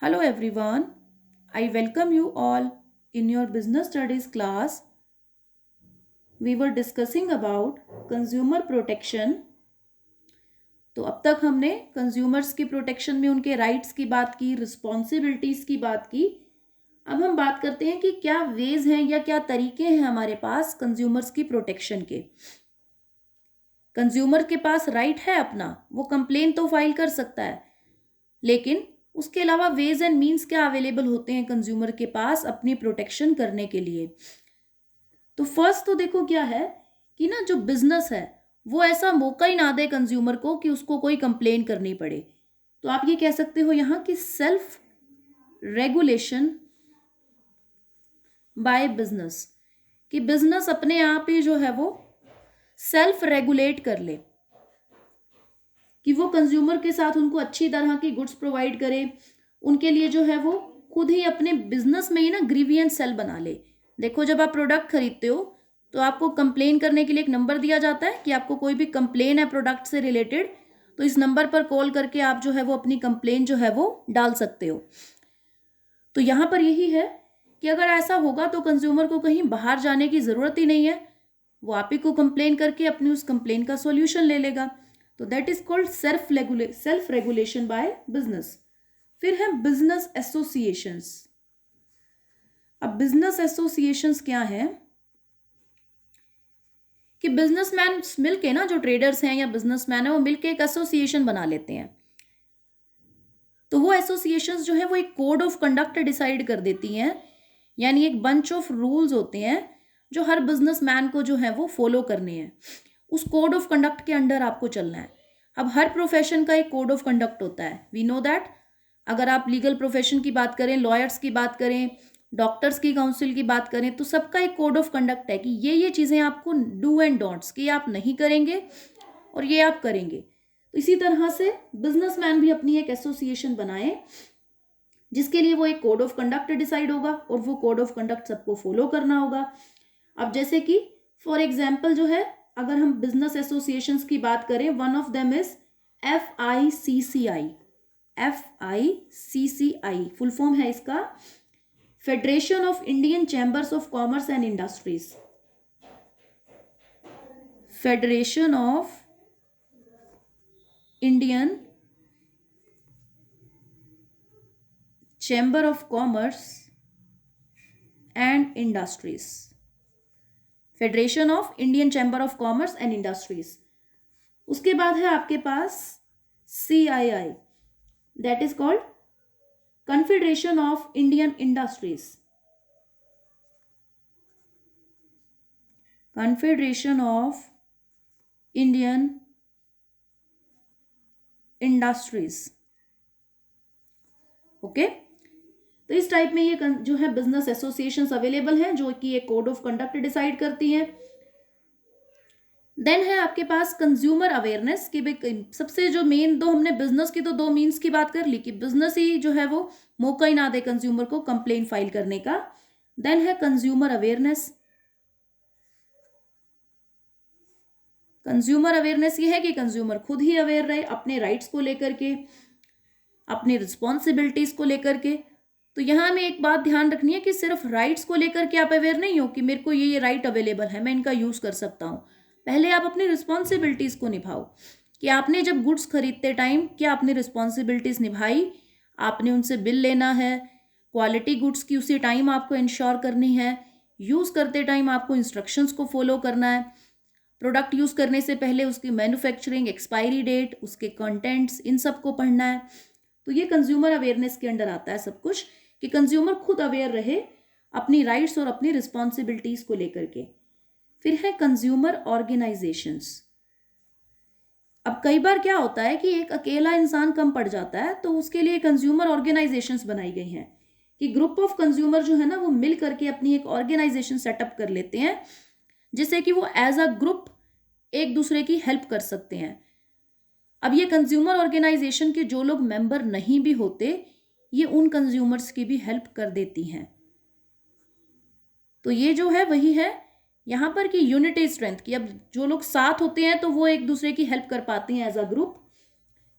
Hello everyone, I welcome you all in your business studies class. We were discussing about consumer protection. तो अब तक हमने consumers की protection में उनके राइट्स की बात की, रिस्पॉन्सिबिलिटीज़ की बात की। अब हम बात करते हैं कि क्या वेज हैं या क्या तरीके हैं हमारे पास कंज्यूमर्स की प्रोटेक्शन के। कंज्यूमर के पास राइट है अपना, वो कंप्लेन तो फाइल कर सकता है, लेकिन उसके अलावा वेज एंड मीन्स क्या अवेलेबल होते हैं कंज्यूमर के पास अपनी प्रोटेक्शन करने के लिए। तो फर्स्ट तो देखो क्या है कि ना जो बिजनेस है वो ऐसा मौका ही ना दे कंज्यूमर को कि उसको कोई कंप्लेन करनी पड़े। तो आप ये कह सकते हो यहाँ कि सेल्फ रेगुलेशन बाय बिजनेस, कि बिजनेस अपने आप ही जो है वो सेल्फ रेगुलेट कर ले, कि वो कंज्यूमर के साथ उनको अच्छी तरह की गुड्स प्रोवाइड करे। उनके लिए जो है वो खुद ही अपने बिजनेस में ही ना ग्रीवियंस सेल बना ले। देखो, जब आप प्रोडक्ट खरीदते हो तो आपको कंप्लेन करने के लिए एक नंबर दिया जाता है कि आपको कोई भी कंप्लेन है प्रोडक्ट से रिलेटेड, तो इस नंबर पर कॉल करके आप जो है वो अपनी कंप्लेन जो है वो डाल सकते हो। तो यहाँ पर यही है कि अगर ऐसा होगा तो कंज्यूमर को कहीं बाहर जाने की ज़रूरत ही नहीं है, वो आप ही को कंप्लेन करके अपनी उस कंप्लेन का सॉल्यूशन ले लेगा। तो that is called self regulation by business. फिर है बिजनेस एसोसिएशंस। अब बिजनेस एसोसिएशंस क्या है कि बिजनेसमैन मिलके ना, जो ट्रेडर्स हैं या बिजनेसमैन है, वो मिलके एक एसोसिएशन बना लेते हैं। तो वो एसोसिएशंस जो है वो एक कोड ऑफ कंडक्ट डिसाइड कर देती हैं, यानी एक बंच ऑफ रूल्स होते हैं जो हर बिजनेसमैन को जो है वो फॉलो करने हैं। उस कोड ऑफ कंडक्ट के अंडर आपको चलना है। अब हर प्रोफेशन का एक कोड ऑफ कंडक्ट होता है, वी नो दैट। अगर आप लीगल प्रोफेशन की बात करें, लॉयर्स की बात करें, डॉक्टर्स की काउंसिल की बात करें, तो सबका एक कोड ऑफ कंडक्ट है कि ये चीज़ें आपको डू एंड डोंट्स, कि आप नहीं करेंगे और ये आप करेंगे। तो इसी तरह से बिजनेसमैन भी अपनी एक एसोसिएशन बनाए जिसके लिए वो एक कोड ऑफ कंडक्ट डिसाइड होगा और वो कोड ऑफ कंडक्ट सबको फॉलो करना होगा। अब जैसे कि फॉर एग्जाम्पल जो है, अगर हम बिजनेस एसोसिएशंस की बात करें, one of them is FICCI। FICCI full form है इसका federation of Indian chambers of commerce and industries. Federation of Indian chamber of commerce and industries. Federation of Indian chamber of commerce and industries. उसके बाद है आपके पास CII, that is called confederation of Indian industries. Confederation of Indian industries. Okay, तो इस type में ये जो है बिजनेस एसोसिएशंस अवेलेबल हैं जो कि एक कोड ऑफ कंडक्ट डिसाइड करती हैं। देन है आपके पास कंज्यूमर अवेयरनेस, कि भाई सबसे जो मेन, दो हमने बिजनेस की तो दो मीन्स की बात कर ली कि बिजनेस ही जो है वो मौका ही ना दे कंज्यूमर को कंप्लेन फाइल करने का। देन है कंज्यूमर अवेयरनेस। कंज्यूमर अवेयरनेस ये है कि कंज्यूमर खुद ही अवेयर रहे अपने राइट्स को लेकर के, अपनी रिस्पॉन्सिबिलिटीज को लेकर के। तो यहाँ हमें एक बात ध्यान रखनी है कि सिर्फ राइट्स को लेकर के आप अवेयर नहीं हो कि मेरे को ये राइट अवेलेबल है, मैं इनका यूज कर सकता हूँ। पहले आप अपनी रिस्पॉन्सिबिलिटीज को निभाओ कि आपने जब गुड्स खरीदते टाइम क्या अपनी रिस्पॉन्सिबिलिटीज निभाई। आपने उनसे बिल लेना है, क्वालिटी गुड्स की उसी टाइम आपको इंश्योर करनी है, यूज करते टाइम आपको इंस्ट्रक्शंस को फॉलो करना है, प्रोडक्ट यूज करने से पहले उसकी मैन्युफैक्चरिंग एक्सपायरी डेट, उसके कंटेंट्स, इन सब को पढ़ना है। तो ये कंज्यूमर अवेयरनेस के अंडर आता है सब कुछ, कि कंज्यूमर खुद अवेयर रहे अपनी राइट्स और अपनी रिस्पॉन्सिबिलिटीज को लेकर के। फिर है कंज्यूमर ऑर्गेनाइजेशंस। अब कई बार क्या होता है कि एक अकेला इंसान कम पड़ जाता है, तो उसके लिए कंज्यूमर ऑर्गेनाइजेशंस बनाई गई हैं कि ग्रुप ऑफ कंज्यूमर जो है ना वो मिल करके अपनी एक ऑर्गेनाइजेशन सेटअप कर लेते हैं, जिससे कि वो एज अ ग्रुप एक दूसरे की हेल्प कर सकते हैं। अब ये कंज्यूमर ऑर्गेनाइजेशन के जो लोग मेंबर नहीं भी होते, ये उन कंज्यूमर्स की भी हेल्प कर देती हैं। तो ये जो है वही है यहाँ पर कि यूनिटी स्ट्रेंथ, की अब जो लोग साथ होते हैं तो वो एक दूसरे की हेल्प कर पाते हैं एज अ ग्रुप।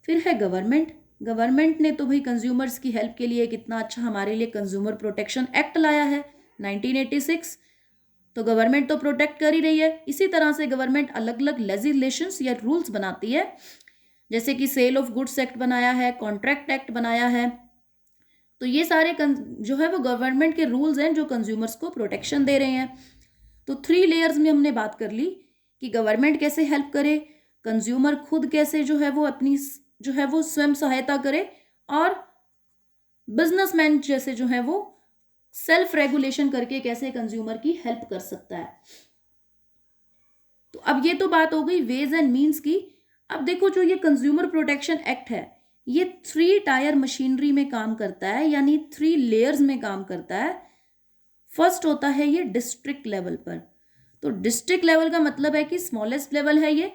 फिर है गवर्नमेंट। गवर्नमेंट ने तो भाई कंज्यूमर्स की हेल्प के लिए कितना अच्छा हमारे लिए कंज्यूमर प्रोटेक्शन एक्ट लाया है 1986। तो गवर्नमेंट तो प्रोटेक्ट कर ही रही है। इसी तरह से गवर्नमेंट अलग अलग लेजिस्लेशंस या रूल्स बनाती है, जैसे कि सेल ऑफ गुड्स एक्ट बनाया है, कॉन्ट्रैक्ट एक्ट बनाया है। तो ये सारे जो है वो गवर्नमेंट के रूल्स हैं जो कंज्यूमर्स को प्रोटेक्शन दे रहे हैं। तो 3 लेयर्स में हमने बात कर ली कि गवर्नमेंट कैसे हेल्प करे, कंज्यूमर खुद कैसे जो है वो अपनी जो है वो स्वयं सहायता करे, और बिजनेसमैन जैसे जो है वो सेल्फ रेगुलेशन करके कैसे कंज्यूमर की हेल्प कर सकता है। तो अब ये तो बात हो गई वेज एंड मीन्स की। अब देखो जो ये कंज्यूमर प्रोटेक्शन एक्ट है ये 3 टायर मशीनरी में काम करता है, यानी 3 लेयर्स में काम करता है। फर्स्ट होता है ये डिस्ट्रिक्ट लेवल पर। तो डिस्ट्रिक्ट लेवल का मतलब है कि स्मॉलेस्ट लेवल है ये।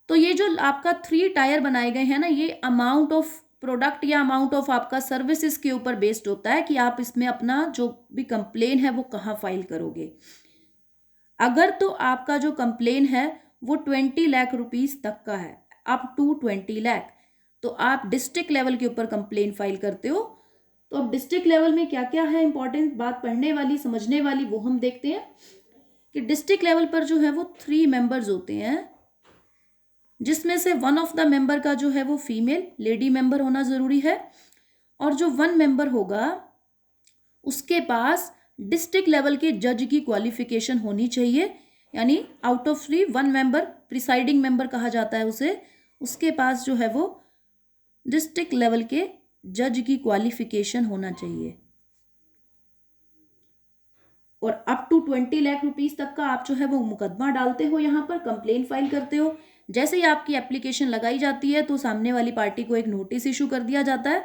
तो ये जो आपका 3 टायर बनाए गए हैं ना, ये अमाउंट ऑफ प्रोडक्ट या अमाउंट ऑफ आपका सर्विसेज के ऊपर बेस्ड होता है कि आप इसमें अपना जो भी कंप्लेन है वो कहाँ फाइल करोगे। अगर तो आपका जो कंप्लेन है वो 20 लाख रुपीस तक का है, अप टू 20 लाख, तो आप डिस्ट्रिक्ट लेवल के ऊपर कंप्लेन फाइल करते हो। तो अब डिस्ट्रिक्ट लेवल में क्या क्या है इंपॉर्टेंट बात पढ़ने वाली समझने वाली, वो हम देखते हैं कि डिस्ट्रिक्ट लेवल पर जो है वो 3 मेंबर्स होते हैं, जिसमें से 1 ऑफ द मेंबर का जो है वो फीमेल लेडी मेंबर होना ज़रूरी है, और जो 1 मेंबर होगा उसके पास डिस्ट्रिक्ट लेवल के जज की क्वालिफिकेशन होनी चाहिए। यानी out of 3 1 member, presiding member कहा जाता है उसे, उसके पास जो है वो डिस्ट्रिक्ट लेवल के जज की क्वालिफिकेशन होना चाहिए। और अप टू 20 लाख रुपीस तक का आप जो है वो मुकदमा डालते हो, यहाँ पर कंप्लेन फाइल करते हो। जैसे ही आपकी एप्लीकेशन लगाई जाती है तो सामने वाली पार्टी को एक नोटिस इशू कर दिया जाता है।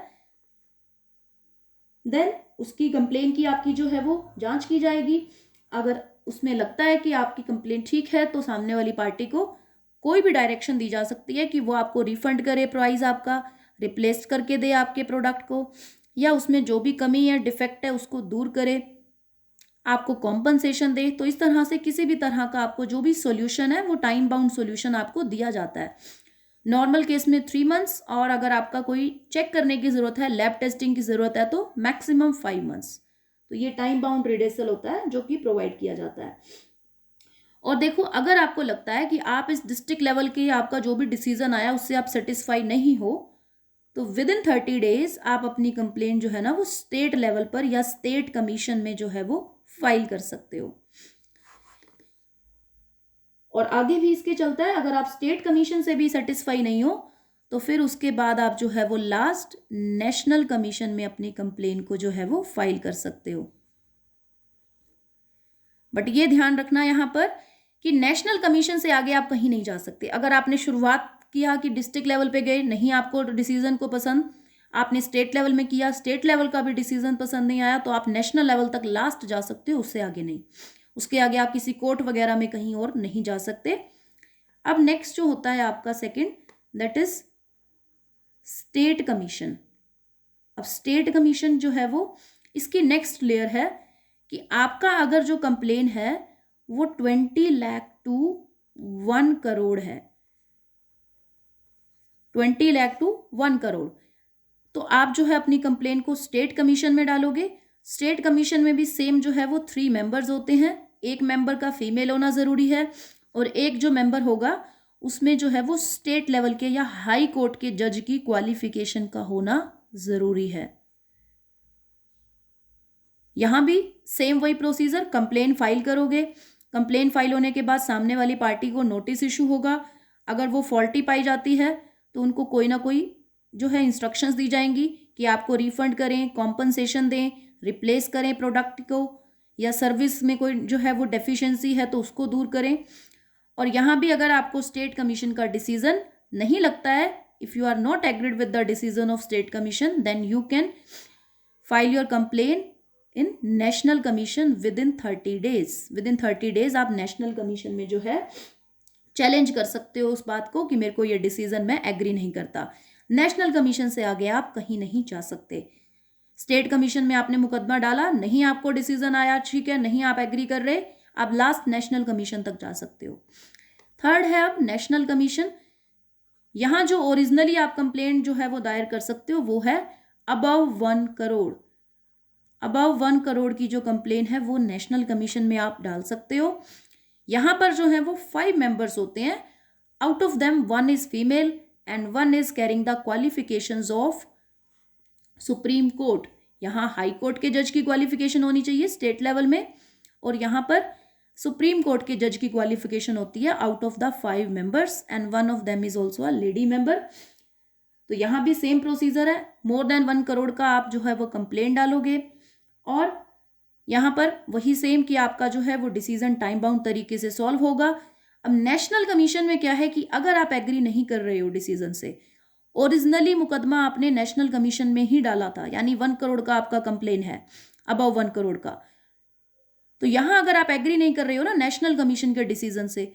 देन उसकी कंप्लेन की आपकी जो है वो जांच की जाएगी। अगर उसमें लगता है कि आपकी कंप्लेन ठीक है तो सामने वाली पार्टी को कोई भी डायरेक्शन दी जा सकती है कि वो आपको रिफंड करे प्राइस आपका, रिप्लेस करके दे आपके प्रोडक्ट को, या उसमें जो भी कमी है डिफेक्ट है उसको दूर करे, आपको कॉम्पनसेशन दे। तो इस तरह से किसी भी तरह का आपको जो भी सॉल्यूशन है वो टाइम बाउंड सॉल्यूशन आपको दिया जाता है। नॉर्मल केस में 3 मंथ्स, और अगर आपका कोई चेक करने की ज़रूरत है, लैब टेस्टिंग की ज़रूरत है, तो मैक्सिमम 5 मंथ्स। तो ये टाइम बाउंड रिडेसल होता है जो कि प्रोवाइड किया जाता है। और देखो अगर आपको लगता है कि आप इस डिस्ट्रिक्ट लेवल के आपका जो भी डिसीजन आया उससे आप सेटिस्फाई नहीं हो, तो विद इन 30 डेज आप अपनी कंप्लेंट जो है ना वो स्टेट लेवल पर या स्टेट कमीशन में जो है वो फाइल कर सकते हो। और आगे भी इसके चलता है, अगर आप स्टेट कमीशन से भी सेटिस्फाई नहीं हो तो फिर उसके बाद आप जो है वो लास्ट नेशनल कमीशन में अपनी कंप्लेन को जो है वो फाइल कर सकते हो। बट ये ध्यान रखना यहाँ पर कि नेशनल कमीशन से आगे आप कहीं नहीं जा सकते। अगर आपने शुरुआत किया कि डिस्ट्रिक्ट लेवल पे गए, नहीं आपको डिसीजन को पसंद, आपने स्टेट लेवल में किया, स्टेट लेवल का भी डिसीजन पसंद नहीं आया, तो आप नेशनल लेवल तक लास्ट जा सकते हो, उससे आगे नहीं। उसके आगे आप किसी कोर्ट वगैरह में कहीं और नहीं जा सकते। अब नेक्स्ट जो होता है आपका second, that is state commission. अब स्टेट कमीशन जो है वो इसकी नेक्स्ट लेयर है कि आपका अगर जो कंप्लेन है वो 20 लाख टू 1 करोड़ है, 20 लाख टू 1 करोड़, तो आप जो है अपनी कंप्लेन को स्टेट कमीशन में डालोगे। स्टेट कमीशन में भी सेम जो है वो 3 मेंबर्स होते हैं, एक मेंबर का फीमेल होना ज़रूरी है, और एक जो मेंबर होगा उसमें जो है वो स्टेट लेवल के या हाई कोर्ट के जज की क्वालिफिकेशन का होना ज़रूरी है। यहाँ भी सेम वही प्रोसीजर, कंप्लेन फाइल करोगे, कंप्लेन फाइल होने के बाद सामने वाली पार्टी को नोटिस इशू होगा। अगर वो फॉल्टी पाई जाती है तो उनको कोई ना कोई जो है इंस्ट्रक्शंस दी जाएंगी कि आपको रिफंड करें, कॉम्पनसेशन दें, रिप्लेस करें प्रोडक्ट को, या सर्विस में कोई जो है वो डेफिशिएंसी है तो उसको दूर करें। और यहाँ भी अगर आपको स्टेट कमीशन का डिसीजन नहीं लगता है, if you are not agreed with the decision of state commission, then you can file your complain in national commission within 30 days. Within 30 days आप नेशनल कमीशन में जो है challenge कर सकते हो उस बात को कि मेरे को ये डिसीजन मैं एग्री नहीं करता। नेशनल कमीशन से आगे आप कहीं नहीं जा सकते। स्टेट कमीशन में आपने मुकदमा डाला, नहीं आपको डिसीजन आया, ठीक है, नहीं आप एग्री कर रहे, आप लास्ट नेशनल कमीशन तक जा सकते हो। थर्ड है अब नेशनल कमीशन। यहाँ जो ओरिजिनली आप कंप्लेंट जो है वो दायर कर सकते हो वो है अबव 1 करोड़। अबव 1 करोड़ की जो कंप्लेन है वो नेशनल कमीशन में आप डाल सकते हो। यहाँ पर जो है वो 5 मेंबर्स होते हैं, out of them 1 is female and 1 is carrying the qualifications of supreme court. यहाँ हाई कोर्ट के जज की क्वालिफिकेशन होनी चाहिए स्टेट लेवल में, और यहाँ पर सुप्रीम कोर्ट के जज की क्वालिफिकेशन होती है out of the 5 members and 1 of them is also a lady member. तो यहाँ भी सेम प्रोसीजर है, मोर देन 1 करोड़ का आप जो है वो कंप्लेन डालोगे, और यहाँ पर वही सेम कि आपका जो है वो डिसीजन टाइम बाउंड तरीके से सॉल्व होगा। अब नेशनल कमीशन में क्या है कि अगर आप एग्री नहीं कर रहे हो डिसीजन से, ओरिजिनली मुकदमा आपने नेशनल कमीशन में ही डाला था, यानी 1 करोड़ का आपका कंप्लेन है, अबव 1 करोड़ का, तो यहाँ अगर आप एग्री नहीं कर रहे हो ना नेशनल कमीशन के डिसीजन से,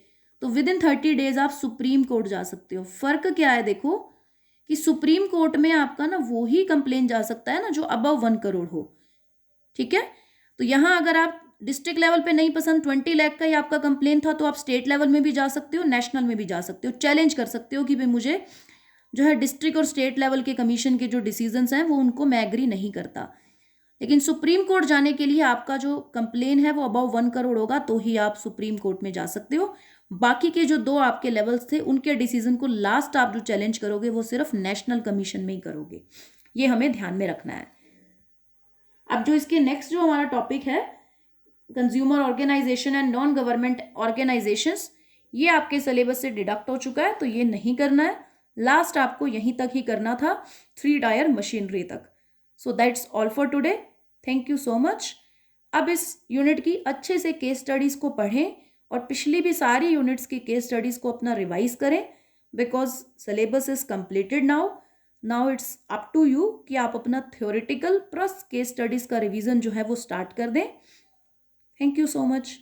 तो विद इन 30 डेज आप सुप्रीम कोर्ट जा सकते हो। फर्क क्या है देखो कि सुप्रीम कोर्ट में आपका ना वो ही कंप्लेन जा सकता है ना जो अबव 1 करोड़ हो, ठीक है। तो यहाँ अगर आप डिस्ट्रिक्ट लेवल पे नहीं पसंद, 20 लाख का ही आपका कंप्लेन था, तो आप स्टेट लेवल में भी जा सकते हो, नेशनल में भी जा सकते हो, चैलेंज कर सकते हो कि भाई मुझे जो है डिस्ट्रिक्ट और स्टेट लेवल के कमीशन के जो डिसीजंस हैं वो उनको मैं एग्री नहीं करता। लेकिन सुप्रीम कोर्ट जाने के लिए आपका जो कंप्लेन है वो अबाउ 1 करोड़ होगा तो ही आप सुप्रीम कोर्ट में जा सकते हो। बाकी के जो 2 आपके लेवल्स थे उनके डिसीजन को लास्ट आप जो चैलेंज करोगे वो सिर्फ नेशनल कमीशन में ही करोगे, ये हमें ध्यान में रखना है। अब जो इसके नेक्स्ट जो हमारा टॉपिक है consumer organisation and non government organisations, ये आपके सिलेबस से डिडक्ट हो चुका है, तो ये नहीं करना है। लास्ट आपको यहीं तक ही करना था, 3 टायर मशीनरी तक। So that's all for today, thank you so much. अब इस यूनिट की अच्छे से केस स्टडीज़ को पढ़ें और पिछली भी सारी यूनिट्स की केस स्टडीज़ को अपना रिवाइज करें, because syllabus is completed now it's up to you कि आप अपना थ्योरेटिकल प्लस केस स्टडीज़ का रिवीजन जो है वो स्टार्ट कर दें। Thank you so much.